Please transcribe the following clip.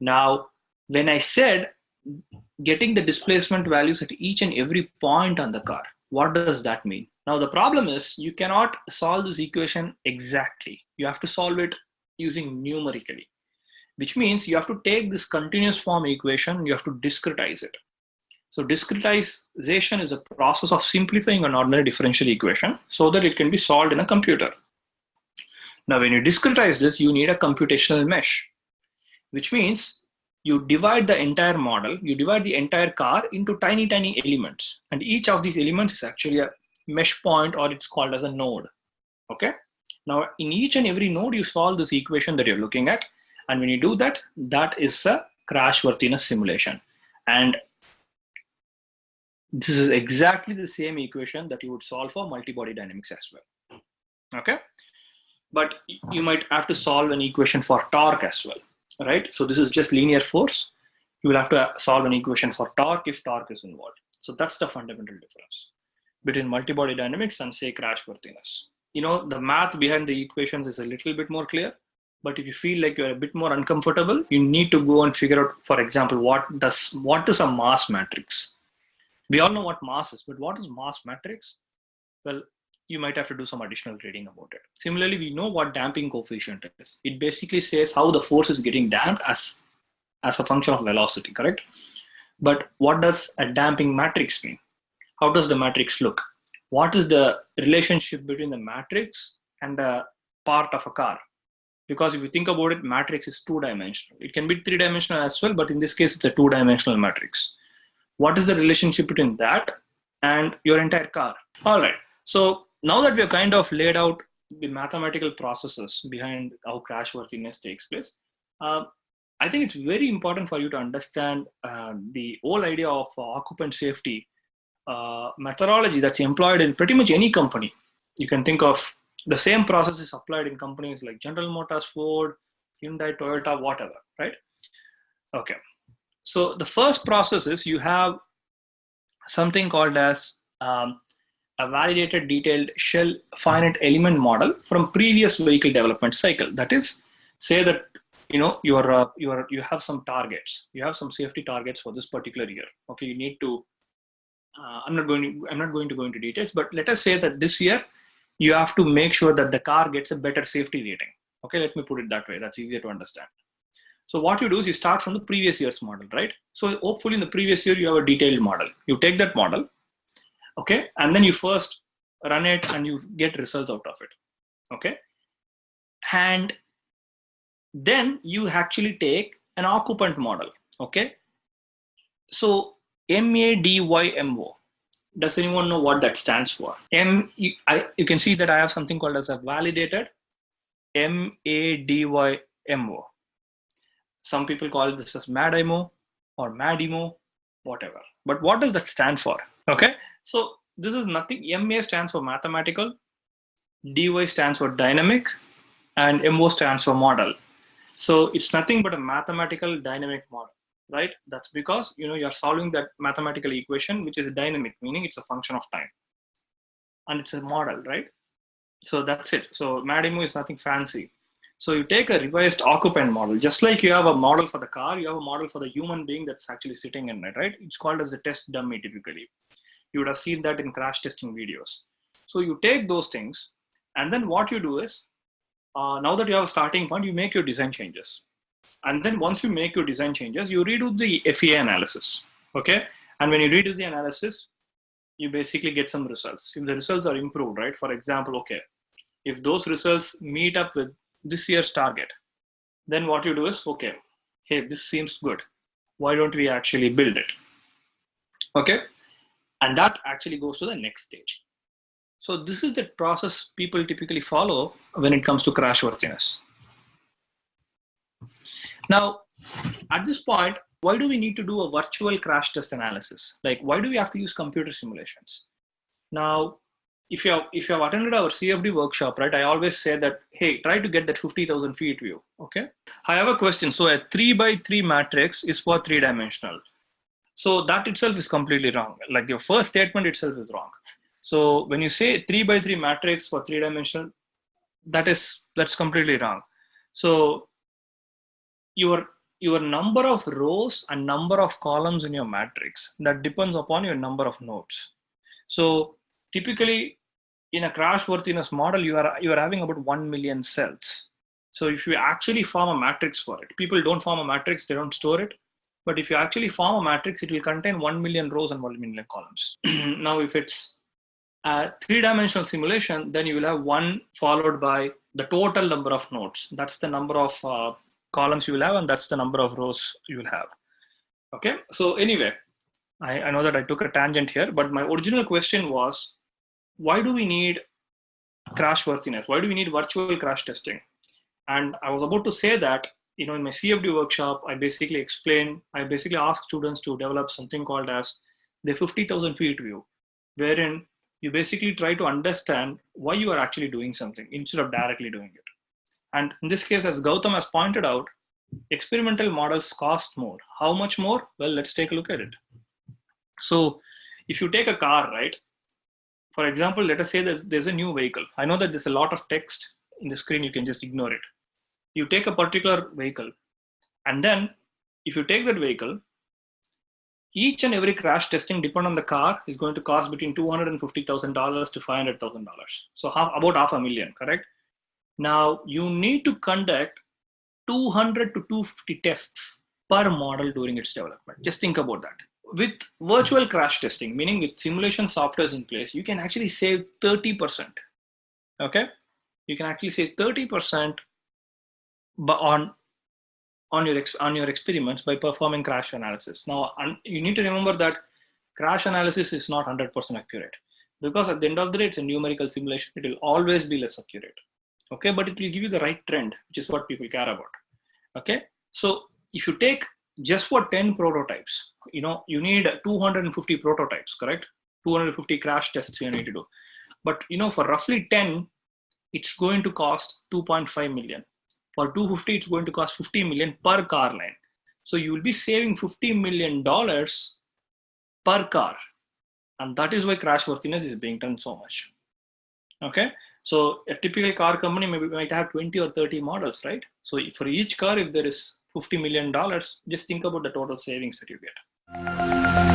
Now, when I said getting the displacement values at each and every point on the car, what does that mean? Now, the problem is you cannot solve this equation exactly. You have to solve it using numerically, which means you have to take this continuous form equation, you have to discretize it. So discretization is a process of simplifying an ordinary differential equation so that it can be solved in a computer. Now, when you discretize this, you need a computational mesh, which means you divide the entire model, you divide the entire car into tiny, tiny elements. And each of these elements is actually a mesh point, or it's called as a node. Okay. Now, in each and every node, you solve this equation that you're looking at. And when you do that, that is a crashworthiness simulation. And this is exactly the same equation that you would solve for multi-body dynamics as well. Okay. But you might have to solve an equation for torque as well. Right? So this is just linear force. You will have to solve an equation for torque if torque is involved. So that's the fundamental difference between multi-body dynamics and, say, crashworthiness. You know, the math behind the equations is a little bit more clear, but if you feel like you're a bit more uncomfortable, you need to go and figure out, for example, what is a mass matrix? We all know what mass is, but what is mass matrix? Well, you might have to do some additional reading about it. Similarly, we know what damping coefficient is. It basically says how the force is getting damped as a function of velocity, correct? But what does a damping matrix mean? How does the matrix look? What is the relationship between the matrix and the part of a car? Because if you think about it, matrix is two-dimensional. It can be three-dimensional as well, but in this case, it's a two-dimensional matrix. What is the relationship between that and your entire car? All right, so now that we have kind of laid out the mathematical processes behind how crashworthiness takes place, I think it's very important for you to understand the whole idea of occupant safety methodology that's employed in pretty much any company. You can think of the same process is applied in companies like General Motors, Ford, Hyundai, Toyota, whatever, right? Okay. So the first process is you have something called as a validated detailed shell finite element model from previous vehicle development cycle. That is, say that you have some targets, you have some safety targets for this particular year. Okay, you need to. I'm not going to go into details, but let us say that this year you have to make sure that the car gets a better safety rating. Okay, let me put it that way. That's easier to understand. So what you do is you start from the previous year's model, right? So hopefully in the previous year you have a detailed model. You take that model. Okay, and then you first run it and you get results out of it. Okay, and then you actually take an occupant model. Okay, so MADYMO. Does anyone know what that stands for? You can see that I have something called as a validated MADYMO. Some people call this as MADIMO or MADIMO, whatever. But what does that stand for? Okay, so this is nothing. MA stands for mathematical, DY stands for dynamic, and MO stands for model. So it's nothing but a mathematical dynamic model, right? That's because you're solving that mathematical equation, which is dynamic, meaning it's a function of time, and it's a model, right? So that's it. So MADIMO is nothing fancy. So you take a revised occupant model, just like you have a model for the car, you have a model for the human being that's actually sitting in it, right? It's called as the test dummy typically. You would have seen that in crash testing videos. So you take those things, and then what you do is, now that you have a starting point, you make your design changes. And then once you make your design changes, you redo the FEA analysis, okay? And when you redo the analysis, you basically get some results. If the results are improved, right? For example, okay, if those results meet up with this year's target, then what you do is, okay, hey, this seems good. Why don't we actually build it? Okay, and that actually goes to the next stage. So this is the process people typically follow when it comes to crashworthiness. Now, at this point, why do we need to do a virtual crash test analysis? Like, why do we have to use computer simulations? Now, if you have attended our CFD workshop, right, I always say that, hey, try to get that 50,000 feet view, okay? I have a question. So a 3x3 matrix is for three-dimensional. So that itself is completely wrong. Like your first statement itself is wrong. So when you say 3x3 matrix for three-dimensional, that's completely wrong. So your your number of rows and number of columns in your matrix, that depends upon your number of nodes. So typically in a crashworthiness model, you are having about 1 million cells. So if you actually form a matrix for it, people don't form a matrix, they don't store it. But if you actually form a matrix, it will contain 1 million rows and 1 million columns. Now, if it's a 3-dimensional simulation, then you will have 1 followed by the total number of nodes. That's the number of columns you will have, and that's the number of rows you will have. Okay, so anyway, I know that I took a tangent here, but my original question was, why do we need crashworthiness? Why do we need virtual crash testing? And I was about to say that, in my CFD workshop, I basically asked students to develop something called as the 50,000 feet view, wherein you basically try to understand why you are actually doing something instead of directly doing it. And in this case, as Gautam has pointed out, experimental models cost more. How much more? Well, let's take a look at it. So if you take a car, right? For example, let us say there's a new vehicle. I know that there's a lot of text in the screen, you can just ignore it. You take a particular vehicle, and then if you take that vehicle, each and every crash testing, depending on the car, is going to cost between $250,000 to $500,000. So about $500,000, correct? Now you need to conduct 200 to 250 tests per model during its development. Just think about that. With virtual crash testing, meaning with simulation softwares in place, you can actually save 30%. Okay, you can actually save 30% on your experiments by performing crash analysis. Now, you need to remember that crash analysis is not 100% accurate, because at the end of the day, it's a numerical simulation. It will always be less accurate. Okay, but it will give you the right trend, which is what people care about. Okay, so if you take just for 10 prototypes, you need 250 prototypes, correct? 250 crash tests you need to do. But for roughly 10, it's going to cost 2.5 million. For 250, it's going to cost 50 million per car line. So you will be saving $50 million per car. And that is why crashworthiness is being done so much. Okay, so a typical car company might have 20 or 30 models, right? So for each car, if there is $50 million, just think about the total savings that you get.